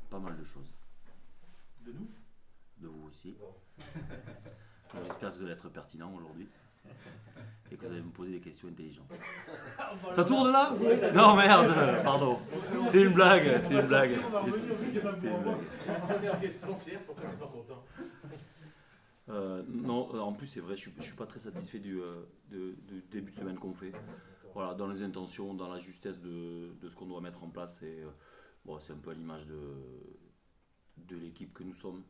pas mal de choses. De nous? De vous aussi. Bon. J'espère que vous allez être pertinent aujourd'hui. Et que vous allez me poser des questions intelligentes. Ah, bah, Ça alors tourne là? Non merde, pardon. C'était une blague, On c'était va une blague. sortir, on va revenir jusqu'à dans le C'était une moment. blague. Première question, Pierre, pourquoi t'es pas content? Non, en plus c'est vrai, je suis pas très satisfait du début de semaine qu'on fait. Voilà, dans les intentions, dans la justesse de ce qu'on doit mettre en place. Et bon, c'est un peu à l'image de l'équipe que nous sommes.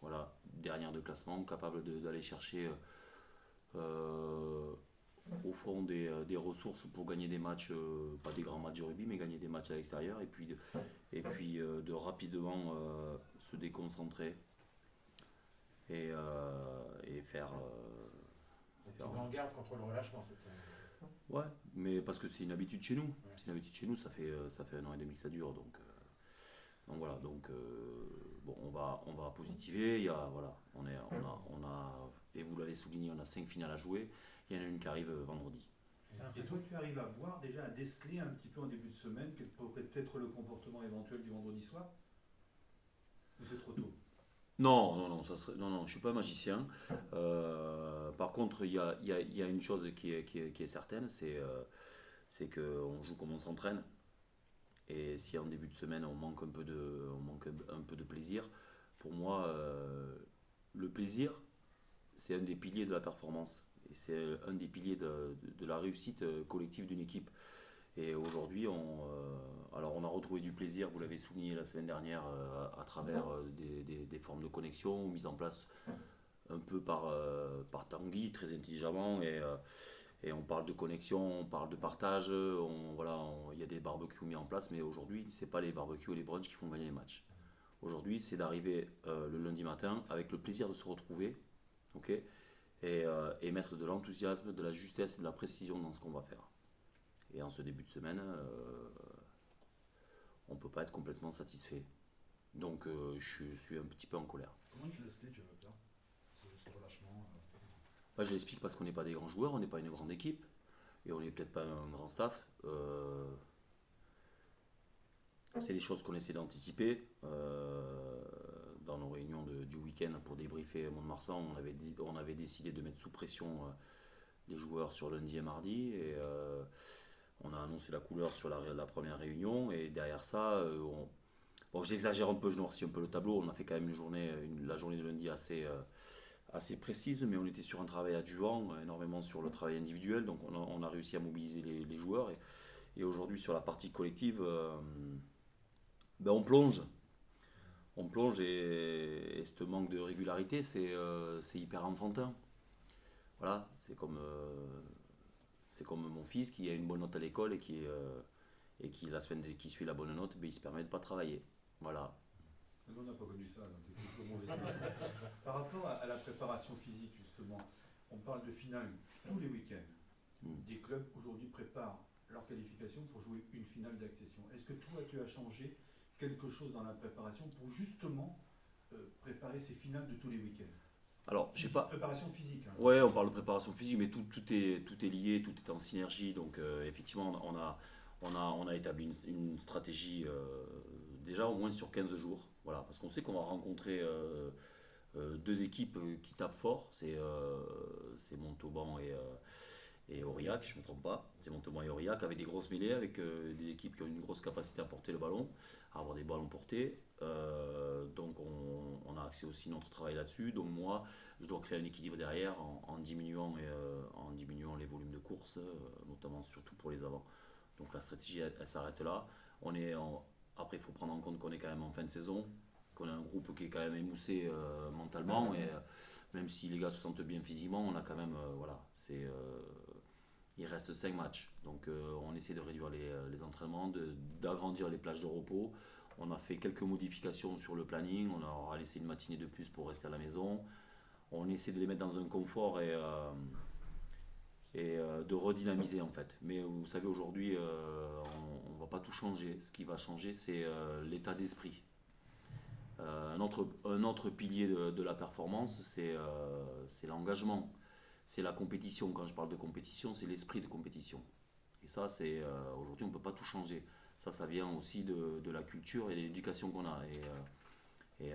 Voilà, dernière de classement, capable d'aller chercher au fond des ressources pour gagner des matchs, pas des grands matchs de rugby, mais gagner des matchs à l'extérieur. Et puis de rapidement se déconcentrer et faire. Tu mets en garde contre le relâchement cette semaine. Ouais, mais parce que c'est une habitude chez nous. C'est une habitude chez nous, ça fait 1 an et demi que ça dure. Donc voilà, bon, on va positiver. Voilà, on a, et vous l'avez souligné, on a 5 finales à jouer. Il y en a une qui arrive vendredi. Et toi, tu arrives à voir déjà, à déceler un petit peu en début de semaine quel pourrait être le comportement éventuel du vendredi soir? Ou c'est trop tôt? Non, je suis pas magicien. Par contre, il y a une chose qui est certaine, c'est qu'on joue comme on s'entraîne. Et si en début de semaine on manque un peu de plaisir, pour moi, le plaisir, c'est un des piliers de la performance. Et c'est un des piliers de la réussite collective d'une équipe. Et aujourd'hui, alors on a retrouvé du plaisir, vous l'avez souligné la semaine dernière, à travers des formes de connexion mises en place un peu par Tanguy, très intelligemment. Et on parle de connexion, on parle de partage, il y a des barbecues mis en place, mais aujourd'hui, c'est pas les barbecues et les brunchs qui font gagner les matchs. Aujourd'hui, c'est d'arriver le lundi matin avec le plaisir de se retrouver, ok, et mettre de l'enthousiasme, de la justesse et de la précision dans ce qu'on va faire. Et en ce début de semaine, on ne peut pas être complètement satisfait. Donc je suis un petit peu en colère. Comment tu l'expliques, tu veux pas? Ce relâchement. Je l'explique parce qu'on n'est pas des grands joueurs, on n'est pas une grande équipe, et on n'est peut-être pas un grand staff. C'est des choses qu'on essaie d'anticiper. Dans nos réunions du week-end pour débriefer Mont-de-Marsan, on avait décidé de mettre sous pression les joueurs sur lundi et mardi. Et on a annoncé la couleur sur la première réunion. Et derrière ça, bon, j'exagère un peu, je noircis un peu le tableau. On a fait quand même la journée de lundi assez précise, mais on était sur un travail adjuvant, énormément sur le travail individuel. Donc on a réussi à mobiliser les joueurs. Et aujourd'hui, sur la partie collective, on plonge. On plonge et ce manque de régularité, c'est hyper enfantin. Voilà, c'est comme mon fils qui a une bonne note à l'école et qui la semaine qui suit la bonne note, il se permet de ne pas travailler. Voilà. Nous, on n'a pas connu ça, donc c'est toujours mauvais signe. Par rapport à la préparation physique, justement, on parle de finale tous les week-ends. Des clubs aujourd'hui préparent leur qualification pour jouer une finale d'accession. Est-ce que toi, tu as changé quelque chose dans la préparation pour justement préparer ces finales de tous les week-ends? Alors, je sais pas. Préparation physique. Hein. Ouais, on parle de préparation physique, mais tout est lié, tout est en synergie. Donc, effectivement, on a établi une stratégie déjà au moins sur 15 jours. Voilà, parce qu'on sait qu'on va rencontrer deux équipes qui tapent fort. C'est Montauban et Aurillac, je ne me trompe pas. C'est Montauban et Aurillac avec des grosses mêlées, avec des équipes qui ont une grosse capacité à porter le ballon, à avoir des ballons portés. Donc on a axé aussi notre travail là-dessus. Donc moi, je dois créer un équilibre derrière en diminuant les volumes de course, notamment surtout pour les avants. Donc la stratégie, elle s'arrête là. Après, il faut prendre en compte qu'on est quand même en fin de saison, qu'on a un groupe qui est quand même émoussé mentalement. Et même si les gars se sentent bien physiquement, on a quand même... il reste 5 matchs. Donc on essaie de réduire les entraînements, d'agrandir les plages de repos. On a fait quelques modifications sur le planning. On leur a laissé une matinée de plus pour rester à la maison. On essaie de les mettre dans un confort et de redynamiser en fait. Mais vous savez, aujourd'hui, on ne va pas tout changer. Ce qui va changer, c'est l'état d'esprit. Un autre pilier de la performance, c'est l'engagement. C'est la compétition. Quand je parle de compétition, c'est l'esprit de compétition. Et ça, aujourd'hui, on ne peut pas tout changer. Ça vient aussi de la culture et de l'éducation qu'on a. Et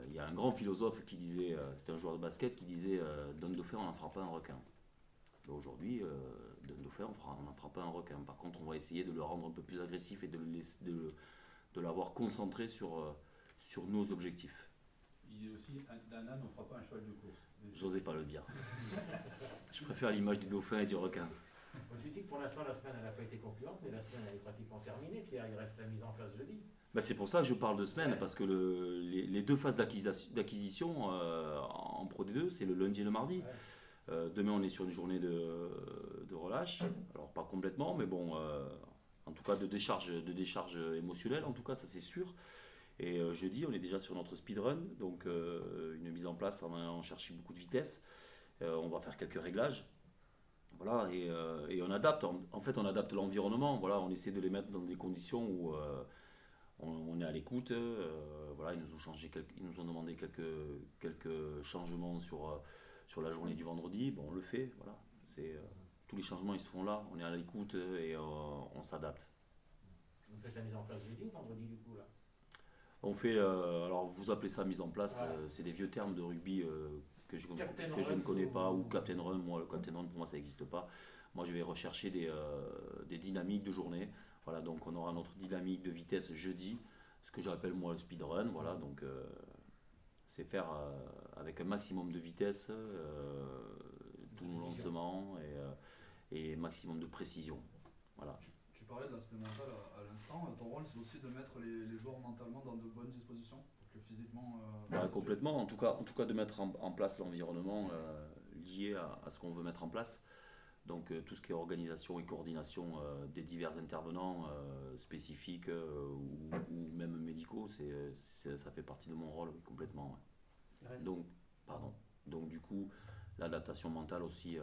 il y a un grand philosophe qui disait, c'était un joueur de basket qui disait d'un dauphin on n'en fera pas un requin. Mais aujourd'hui, d'un dauphin on n'en fera pas un requin. Par contre, on va essayer de le rendre un peu plus agressif et de l'avoir concentré sur nos objectifs. Il dit aussi, d'un âne on ne fera pas un cheval de course. J'osais pas le dire. Je préfère l'image du dauphin et du requin. Tu dis que pour l'instant, la semaine, elle n'a pas été concluante, mais la semaine, elle est pratiquement terminée. Pierre, il reste la mise en place jeudi. Ben c'est pour ça que je parle de semaine, Ouais. parce que les deux phases d'acquisition en Pro D2, c'est le lundi et le mardi. Ouais. Demain, on est sur une journée de relâche. Alors, pas complètement, mais bon, en tout cas, de décharge émotionnelle, en tout cas, ça c'est sûr. Et jeudi, on est déjà sur notre speedrun, donc une mise en place en cherchant beaucoup de vitesse. On va faire quelques réglages. Voilà, et on adapte. En fait, on adapte l'environnement. Voilà, on essaie de les mettre dans des conditions où on est à l'écoute. Voilà, ils nous ont demandé quelques changements sur la journée du vendredi. Bon, on le fait. Voilà, tous les changements ils se font là. On est à l'écoute et on s'adapte. Vous faites la mise en place jeudi ou vendredi, du coup, là? On fait, alors vous appelez ça mise en place, Ouais. c'est des vieux termes de rugby que je Captain ne connais Run pas, ou- ou Captain Run. Moi, le Captain Run pour moi ça n'existe pas. Moi je vais rechercher des dynamiques de journée. Voilà, donc on aura notre dynamique de vitesse jeudi, ce que j'appelle moi le speed run. Voilà, donc c'est faire avec un maximum de vitesse tous nos lancements et maximum de précision. Voilà. Tu parlais de l'aspect mental à l'instant. Ton rôle, c'est aussi de mettre les joueurs mentalement dans de bonnes dispositions pour que physiquement. Complètement, en tout cas de mettre en place l'environnement lié à ce qu'on veut mettre en place. Donc tout ce qui est organisation et coordination des divers intervenants spécifiques ou même médicaux, ça fait partie de mon rôle oui, complètement. Ouais. Donc du coup, l'adaptation mentale aussi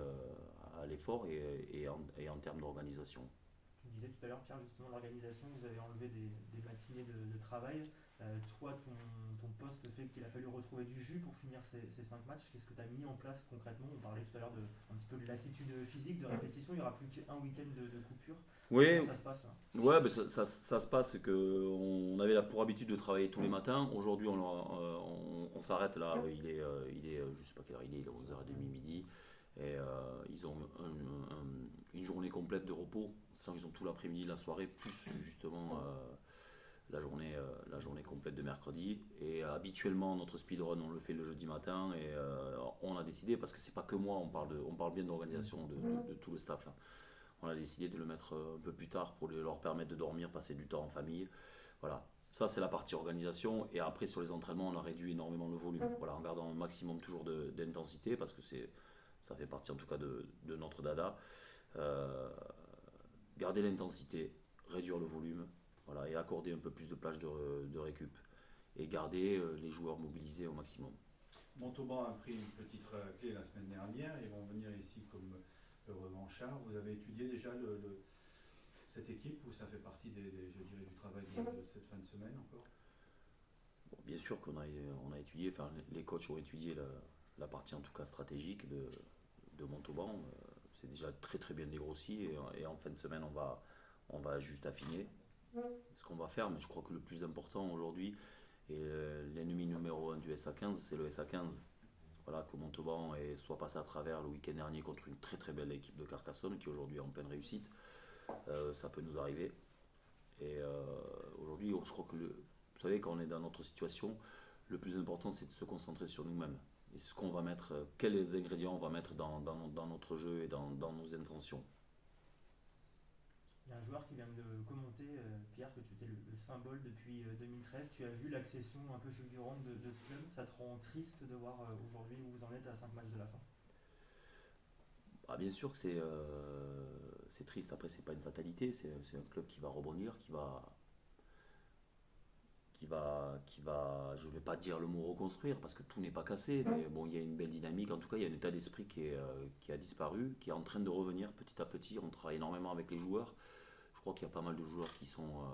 à l'effort et en termes d'organisation. Tu disais tout à l'heure, Pierre, justement, l'organisation, vous avez enlevé des matinées de travail. Toi, ton poste fait qu'il a fallu retrouver du jus pour finir ces 5 matchs. Qu'est-ce que tu as mis en place concrètement? On parlait tout à l'heure un petit peu de lassitude physique, de répétition. Il n'y aura plus qu'un week-end de coupure. Oui, Comment ça se passe là? ouais, ben ça se passe qu'on avait pour habitude de travailler tous les matins. Aujourd'hui, on s'arrête là. Il est je sais pas quelle heure il est 11h30 midi. Et ils ont une journée complète de repos. Sachant qu'ils ont tout l'après-midi, la soirée, plus justement la journée complète de mercredi. Et habituellement, notre speedrun, on le fait le jeudi matin. Et on a décidé, parce que c'est pas que moi, on parle bien d'organisation de tout le staff. Hein. On a décidé de le mettre un peu plus tard pour leur permettre de dormir, passer du temps en famille. Voilà. Ça, c'est la partie organisation. Et après, sur les entraînements, on a réduit énormément le volume. Voilà, en gardant un maximum toujours d'intensité, parce que ça fait partie en tout cas de notre dada. Garder l'intensité, réduire le volume, voilà, et accorder un peu plus de plage de récup. Et garder les joueurs mobilisés au maximum. Montauban a pris une petite clé la semaine dernière. Ils vont venir ici comme revanchard. Vous avez étudié déjà cette équipe ou ça fait partie je dirais, du travail de cette fin de semaine encore? Bon, bien sûr qu'on a étudié, enfin, les coachs ont étudié la partie en tout cas stratégique de Montauban. C'est déjà très très bien dégrossi et en fin de semaine on va juste affiner ce qu'on va faire. Mais je crois que le plus important aujourd'hui et l'ennemi numéro 1 du SA15, c'est le SA15. Voilà, que Montauban soit passé à travers le week-end dernier contre une très très belle équipe de Carcassonne qui aujourd'hui est en pleine réussite. Ça peut nous arriver. Et aujourd'hui, je crois que vous savez, quand on est dans notre situation, le plus important c'est de se concentrer sur nous-mêmes. Et ce qu'on va mettre, quels ingrédients on va mettre dans notre jeu et dans nos intentions. Il y a un joueur qui vient de commenter, Pierre, que tu étais le symbole depuis 2013. Tu as vu l'accession un peu fulgurante de ce club. Ça te rend triste de voir aujourd'hui où vous en êtes à 5 matchs de la fin? Bien sûr que c'est triste. Après, c'est pas une fatalité. C'est un club qui va rebondir, je ne vais pas dire le mot reconstruire parce que tout n'est pas cassé, mais bon, il y a une belle dynamique. En tout cas, il y a un état d'esprit qui a disparu, qui est en train de revenir petit à petit. On travaille énormément avec les joueurs. Je crois qu'il y a pas mal de joueurs qui sont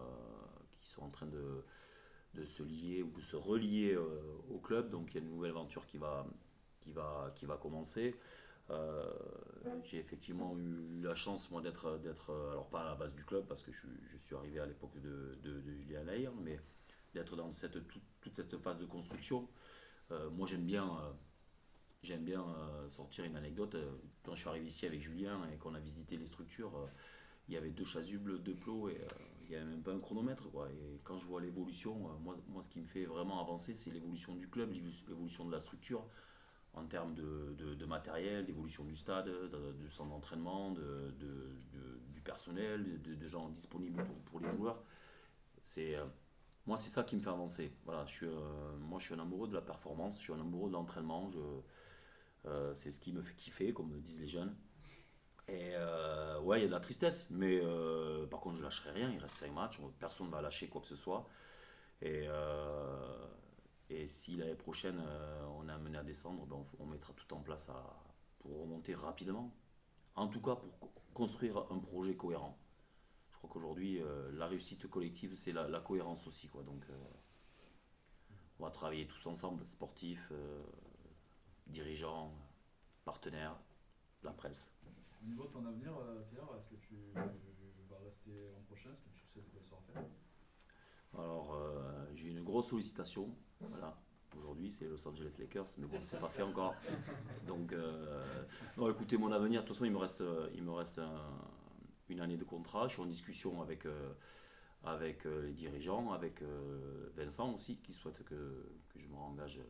en train de se lier ou de se relier au club. Donc il y a une nouvelle aventure qui va commencer. J'ai effectivement eu la chance, moi, d'être, alors pas à la base du club, parce que je suis arrivé à l'époque de Julien Lair, mais d'être dans toute cette phase de construction. Moi, j'aime bien sortir une anecdote. Quand je suis arrivé ici avec Julien et qu'on a visité les structures, il y avait 2 chasubles, 2 plots et il n'y avait même pas un chronomètre, quoi. Et quand je vois l'évolution, moi, ce qui me fait vraiment avancer, c'est l'évolution du club, l'évolution de la structure en termes de matériel, d'évolution du stade, de son entraînement, du personnel, de gens disponibles pour les joueurs. C'est, moi, c'est ça qui me fait avancer. Voilà, moi, je suis un amoureux de la performance, je suis un amoureux de l'entraînement. C'est ce qui me fait kiffer, comme disent les jeunes. Et ouais, il y a de la tristesse, mais par contre, je lâcherai rien. Il reste 5 matchs, personne ne va lâcher quoi que ce soit. Et, si l'année prochaine on est amené à descendre, ben, on mettra tout en place pour remonter rapidement. En tout cas, pour construire un projet cohérent. Je crois qu'aujourd'hui, la réussite collective, c'est la cohérence aussi, quoi. Donc, on va travailler tous ensemble, sportifs, dirigeants, partenaires, la presse. Au niveau de ton avenir, Pierre, est-ce que tu vas rester l'an prochain? Est-ce que tu sais de quoi ça en fait? Alors, j'ai une grosse sollicitation. Voilà. Aujourd'hui, c'est Los Angeles Lakers, mais bon, c'est pas fait encore. Donc, non, écoutez, mon avenir, de toute façon, il me reste une année de contrat. Je suis en discussion avec les dirigeants, avec Vincent aussi, qui souhaite que je me réengage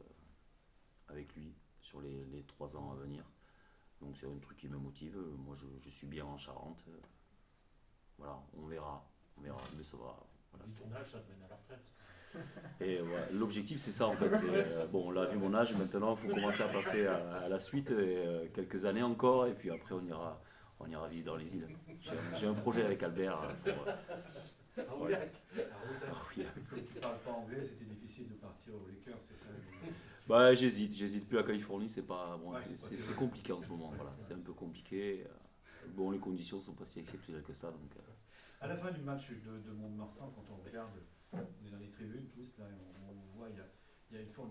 avec lui sur les 3 ans à venir. Donc, c'est un truc qui me motive. Moi, je suis bien en Charente. Voilà, on verra, mais ça va. Voilà, Vu ton âge, ça te mène à la retraite. et voilà, l'objectif c'est ça en fait. Bon, là, vu mon âge, maintenant il faut commencer à passer à la suite, et, quelques années encore, et puis après on ira vivre dans les îles. J'ai un projet avec Albert pour. Ouais. Oui. Comme tu ne parles pas anglais, c'était difficile de partir aux Lakers, c'est ça? Bah, j'hésite plus. La Californie, c'est pas bon, Ouais, c'est compliqué en ce moment. Voilà, c'est un peu compliqué. Bon, les conditions sont pas si exceptionnelles que ça, donc. À la fin du match de Mont-de-Marsan, quand on regarde, on est dans les tribunes tous, là, on voit, il y a une forme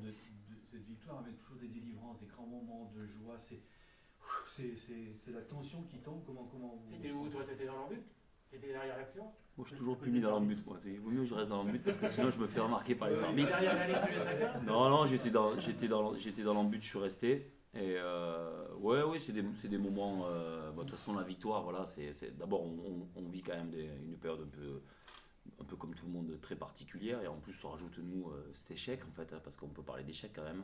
cette victoire avec toujours des délivrances, des grands moments de joie. C'est la tension qui tombe. Comment T'étais où, toi? T'étais dans l'embut? T'étais derrière l'action? Moi, je suis toujours plus mis dans l'embut. Il vaut mieux que je reste dans l'embut parce que sinon je me fais remarquer par les arbitres. Derrière la ligne du S15? Non, j'étais dans l'embut, je suis resté. Et ouais, c'est des moments. De toute façon, la victoire, voilà, d'abord on vit quand même une période un peu comme tout le monde, très particulière. Et en plus, on rajoute nous cet échec en fait, hein, parce qu'on peut parler d'échec quand même.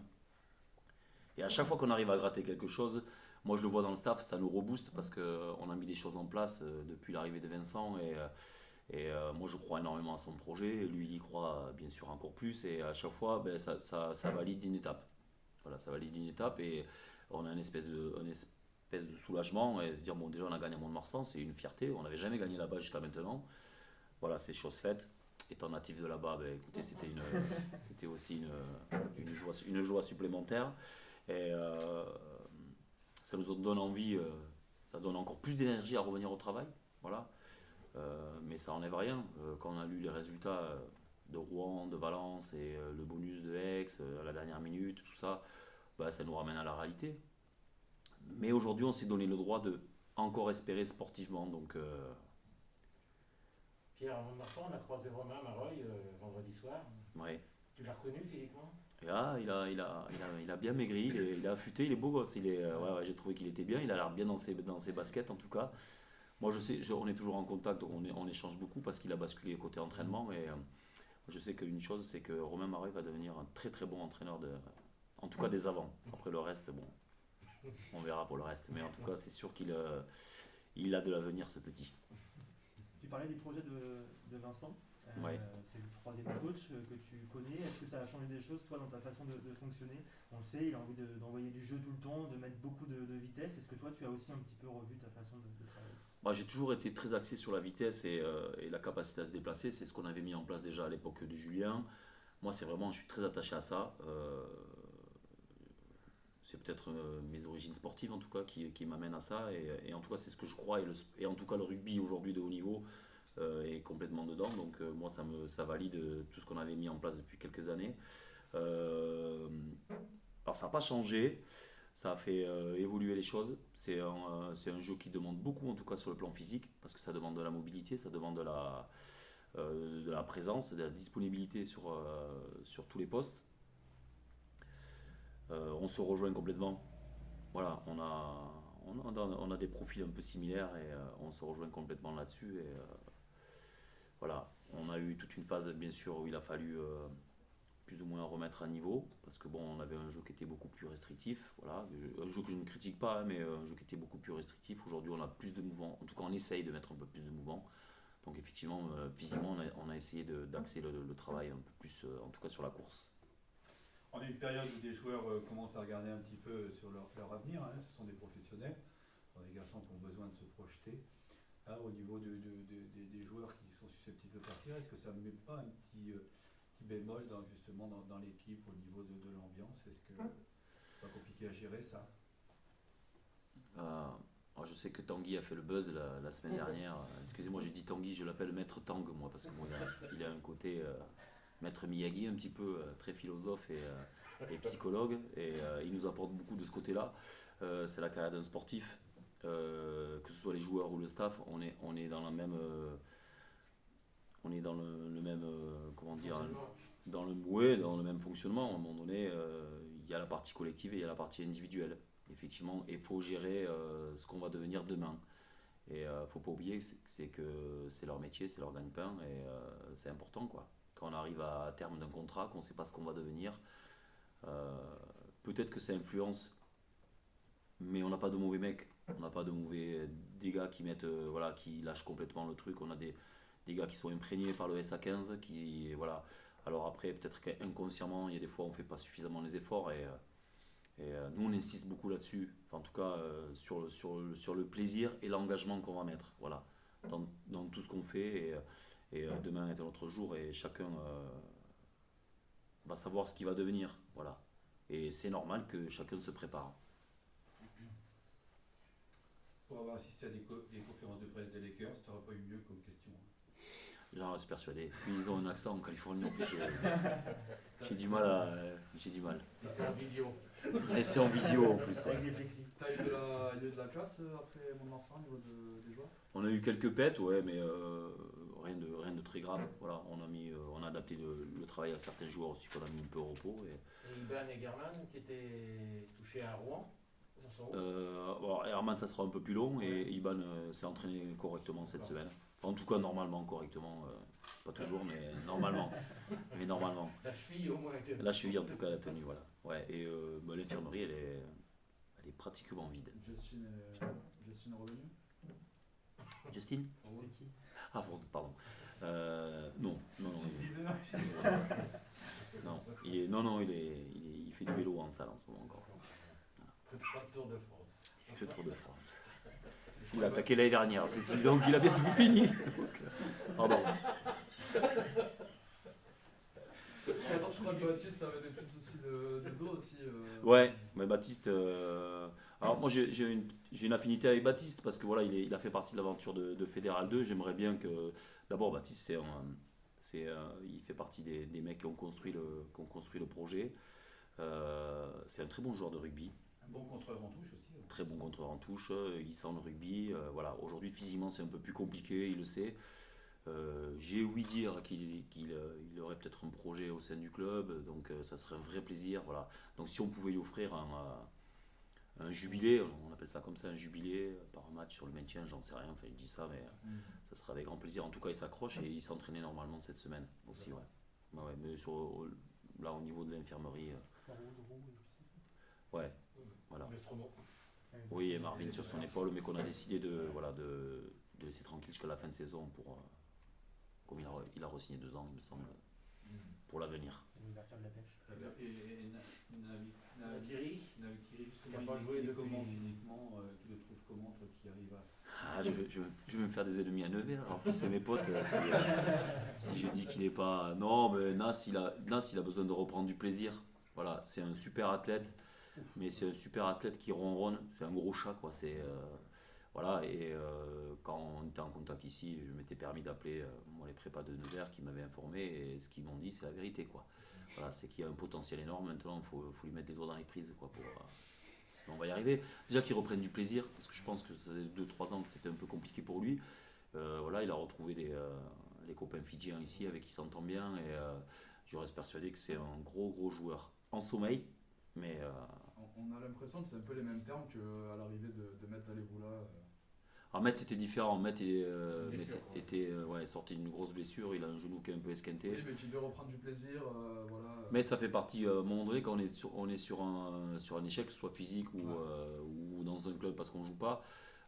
Et à chaque fois qu'on arrive à gratter quelque chose, moi je le vois dans le staff, ça nous rebooste parce qu'on a mis des choses en place depuis l'arrivée de Vincent. Et moi je crois énormément à son projet, lui il y croit bien sûr encore plus, et à chaque fois ben, ça valide une étape. Voilà, ça valide une étape et on a une espèce de soulagement et se dire bon, déjà on a gagné à Mont-de-Marsan, c'est une fierté, on n'avait jamais gagné là-bas jusqu'à maintenant. Voilà, c'est chose faite. Étant natif de là-bas, ben, écoutez, c'était aussi une joie supplémentaire. Et ça nous donne envie, ça donne encore plus d'énergie à revenir au travail. Voilà. Mais ça n'enlève rien. Quand on a lu les résultats de Rouen, de Valence et le bonus de Aix à la dernière minute, tout ça, bah, ça nous ramène à la réalité. Mais aujourd'hui, on s'est donné le droit de encore espérer sportivement. Donc, Pierre, à Mont-de-Marsan, on a croisé Romain Maroy vendredi soir. ouais. Tu l'as reconnu physiquement? Et là, il a bien maigri, il est affûté, il est beau gosse. Ouais, j'ai trouvé qu'il était bien, il a l'air bien dans ses baskets en tout cas. Moi, je sais, on est toujours en contact, on échange beaucoup parce qu'il a basculé côté entraînement. Et je sais qu'une chose, c'est que Romain Maroy va devenir un très très bon entraîneur, en tout cas des avants. Après le reste, bon, on verra pour le reste. Mais en tout cas, c'est sûr qu'il a de l'avenir, ce petit. Tu parlais du projet de Vincent. Ouais. C'est le 3e coach que tu connais. Est-ce que ça a changé des choses, toi, dans ta façon de fonctionner? On le sait, il a envie d'envoyer du jeu tout le temps, de mettre beaucoup de vitesse. Est-ce que toi, tu as aussi un petit peu revu ta façon de travailler? Bah, j'ai toujours été très axé sur la vitesse et la capacité à se déplacer. C'est ce qu'on avait mis en place déjà à l'époque de Julien. Moi, je suis très attaché à ça. C'est peut-être mes origines sportives en tout cas qui m'amènent à ça. Et en tout cas, c'est ce que je crois. Et en tout cas, le rugby aujourd'hui de haut niveau est complètement dedans. Donc moi, ça valide tout ce qu'on avait mis en place depuis quelques années. Alors, ça n'a pas changé. Ça a fait évoluer les choses. C'est un jeu qui demande beaucoup, en tout cas sur le plan physique, parce que ça demande de la mobilité, ça demande de la présence, de la disponibilité sur tous les postes. On se rejoint complètement. Voilà, on a des profils un peu similaires et on se rejoint complètement là-dessus. Et voilà, on a eu toute une phase, bien sûr, où il a fallu plus ou moins remettre à niveau, parce que bon, on avait un jeu qui était beaucoup plus restrictif, voilà, un jeu que je ne critique pas, hein, mais un jeu qui était beaucoup plus restrictif. Aujourd'hui, on a plus de mouvements, en tout cas, on essaye de mettre un peu plus de mouvements. Donc effectivement, physiquement, on a essayé d'axer le travail un peu plus, en tout cas sur la course. On a une période où des joueurs commencent à regarder un petit peu sur leur avenir, hein. Ce sont des professionnels, ce sont des garçons qui ont besoin de se projeter. Là, au niveau des joueurs qui sont susceptibles de partir, est-ce que ça ne met pas un petit bémol justement dans l'équipe au niveau de l'ambiance? Est-ce que c'est pas compliqué à gérer ça? Alors je sais que Tanguy a fait le buzz la semaine dernière. Excusez-moi, j'ai dit Tanguy, je l'appelle Maître Tang, moi, parce que bon, il a un côté Maître Miyagi, un petit peu très philosophe et psychologue, et il nous apporte beaucoup de ce côté-là. C'est la carrière d'un sportif, que ce soit les joueurs ou le staff, on est dans la même. On est dans le même, comment dire, dans le même fonctionnement. À un moment donné, il y a la partie collective et il y a la partie individuelle. Effectivement, il faut gérer ce qu'on va devenir demain. Et il ne faut pas oublier que c'est leur métier, c'est leur gagne-pain, et c'est important, quoi. Quand on arrive à terme d'un contrat, qu'on ne sait pas ce qu'on va devenir, peut-être que ça influence, mais on n'a pas de mauvais mecs, on n'a pas de mauvais des gars qui mettent, voilà, qui lâchent complètement le truc. On a des gars qui sont imprégnés par le SA15, qui, voilà. Alors après, peut-être qu'inconsciemment, il y a des fois, on ne fait pas suffisamment les efforts, et nous, on insiste beaucoup là-dessus, enfin, en tout cas sur le plaisir et l'engagement qu'on va mettre, voilà, dans tout ce qu'on fait. Et demain est un autre jour, et chacun va savoir ce qu'il va devenir, voilà. Et c'est normal que chacun se prépare. Pour avoir assisté à des conférences de presse des Lakers, tu n'auras pas eu mieux comme question. J'en suis persuadé. Puis ils ont un accent en Californie en plus. J'ai du mal. Et c'est en visio. Et c'est en visio en plus. Avec Ouais. des plexis. T'as eu il y a eu de la classe après Mont-de-Marsan au niveau des joueurs? On a eu quelques pètes, ouais, mais rien de très grave. Voilà, on a adapté le travail à certains joueurs aussi qu'on a mis un peu au repos. Et Iban et German qui étaient touchés à Rouen. Ils en sont où Alors, Herman, ça sera un peu plus long, et Iban s'est entraîné correctement cette semaine. Enfin, en tout cas, normalement, correctement. Pas toujours, mais normalement. La cheville au moins était. La cheville, en tout cas, la tenue, voilà. Ouais, et l'infirmerie, elle est pratiquement vide. Justine est revenue? Justine? C'est qui? Ah, pardon. Non. Non, il fait du vélo en salle en ce moment encore. Le Tour de France. Il fait le Tour de France. Il a attaqué l'année dernière, donc il a bientôt fini. Pardon. Je crois que Baptiste avait des petits soucis de dos aussi. Ouais, mais Baptiste. Alors moi j'ai une affinité avec Baptiste, parce que voilà, il a fait partie de l'aventure de Fédéral 2. J'aimerais bien que. D'abord, Baptiste, il fait partie des mecs qui ont construit le projet. C'est un très bon joueur de rugby. Un bon contreur en touche aussi. Ouais. Très bon contreur en touche, il sent le rugby. Voilà. Aujourd'hui, physiquement, c'est un peu plus compliqué, il le sait. J'ai ouï dire qu'il aurait peut-être un projet au sein du club, donc ça serait un vrai plaisir. Voilà. Donc si on pouvait lui offrir un jubilé, on appelle ça comme ça, un jubilé par match sur le maintien, j'en sais rien, enfin je dis ça, mais ça serait avec grand plaisir. En tout cas, il s'accroche et il s'entraînait normalement cette semaine aussi. Ouais. Ouais, mais là, au niveau de l'infirmerie, ouais, voilà. Nostromo. Oui, et Marvin sur son épaule, mais qu'on a décidé de laisser tranquille jusqu'à la fin de saison comme il a re-signé 2 ans, il me semble, pour l'avenir. L'ouverture de la pêche. Et Thierry, Navitiri, justement, qui a pas joué il est depuis- comment physiquement? Tu le trouves comment, toi qui arrives à. Ah, je vais me faire des ennemis à Nevers. En plus, c'est mes potes. Si je dis qu'il n'est pas. Non, mais Nas, il a besoin de reprendre du plaisir. Voilà, c'est un super athlète, mais c'est un super athlète qui ronronne. C'est un gros chat, quoi. Voilà, et quand on était en contact ici, je m'étais permis d'appeler les prépas de Nevers qui m'avaient informé, et ce qu'ils m'ont dit, c'est la vérité, quoi. Voilà, c'est qu'il y a un potentiel énorme. Maintenant, il faut lui mettre des doigts dans les prises, quoi, on va y arriver. Déjà qu'il reprenne du plaisir, parce que je pense que ça faisait 2-3 ans que c'était un peu compliqué pour lui. Voilà, il a retrouvé les copains fidjiens ici avec qui il s'entend bien et je reste persuadé que c'est un gros joueur en sommeil, mais On a l'impression que c'est un peu les mêmes termes qu'à l'arrivée de Met Aleboula. alors Met c'était différent. Met Blessure, était sorti d'une grosse blessure, il a un genou qui est un peu esquinté. Oui, mais qui veut reprendre du plaisir, voilà. Mais ça fait partie, à un moment donné, quand on est sur un échec, soit physique ou dans un club parce qu'on joue pas,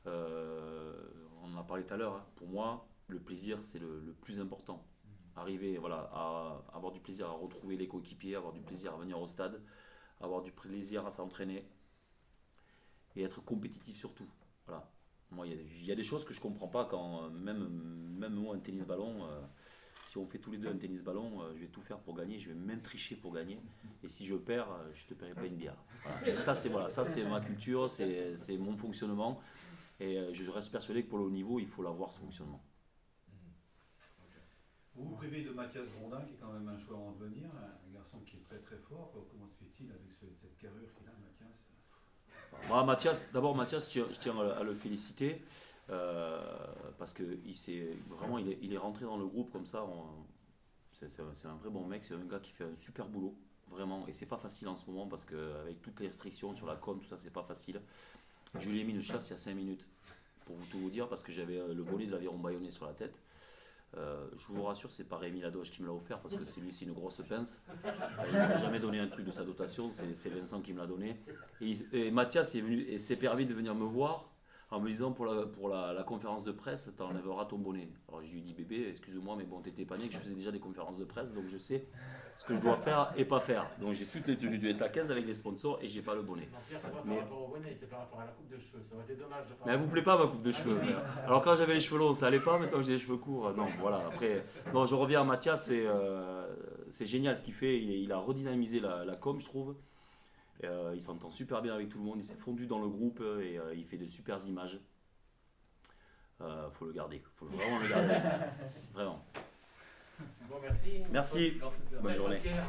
on en a parlé tout à l'heure, hein. Pour moi, le plaisir, c'est le plus important. Arriver à avoir du plaisir à retrouver les coéquipiers, avoir du plaisir à venir au stade, avoir du plaisir à s'entraîner et être compétitif surtout. Voilà. Moi, il y a des choses que je comprends pas quand, même moi, un tennis-ballon, si on fait tous les deux un tennis-ballon, je vais tout faire pour gagner, je vais même tricher pour gagner. Et si je perds, je te paierai pas une bière. Voilà. Et ça, c'est ma culture, c'est mon fonctionnement. Et je reste persuadé que pour le haut niveau, il faut l'avoir ce fonctionnement. Vous vous privez de Mathias Grondin, qui est quand même un joueur en devenir, un garçon qui est très fort. Comment se fait-il avec cette carrure qu'il a, Mathias? Voilà, Mathias, je tiens à le féliciter parce que il est rentré dans le groupe comme ça. C'est un vrai bon mec, c'est un gars qui fait un super boulot, vraiment. Et c'est pas facile en ce moment parce qu'avec toutes les restrictions sur la com, tout ça, c'est pas facile. Je lui ai mis une chasse il y a 5 minutes pour tout vous dire parce que j'avais le bonnet de l'Aviron Bayonnais sur la tête. Je vous rassure, c'est pas Rémi Ladoche qui me l'a offert parce que c'est une grosse pince. Il ne m'a jamais donné un truc de sa dotation, c'est Vincent qui me l'a donné. Et Mathias est venu et s'est permis de venir me voir en me disant pour la conférence de presse, tu enlèveras ton bonnet. Alors je lui ai dit bébé, excuse-moi, mais bon, t'étais pas né, que je faisais déjà des conférences de presse, donc je sais ce que je dois faire et pas faire. Donc j'ai toutes les tenues du SA15 avec les sponsors et j'ai pas le bonnet. Non, Pierre, c'est pas par rapport au bonnet, c'est par rapport à la coupe de cheveux. Ça aurait été dommage. Mais elle vous plaît pas ma coupe de cheveux. Alors quand j'avais les cheveux longs, ça allait pas, maintenant que j'ai les cheveux courts, non, voilà. Après, bon, je reviens à Mathias, c'est génial ce qu'il fait, il a redynamisé la com, je trouve. Il s'entend super bien avec tout le monde, il s'est fondu dans le groupe et il fait de super images. Faut le garder, faut vraiment le garder. Vraiment. Bon, merci. Merci. Merci Pierre. Bonne journée. Pierre.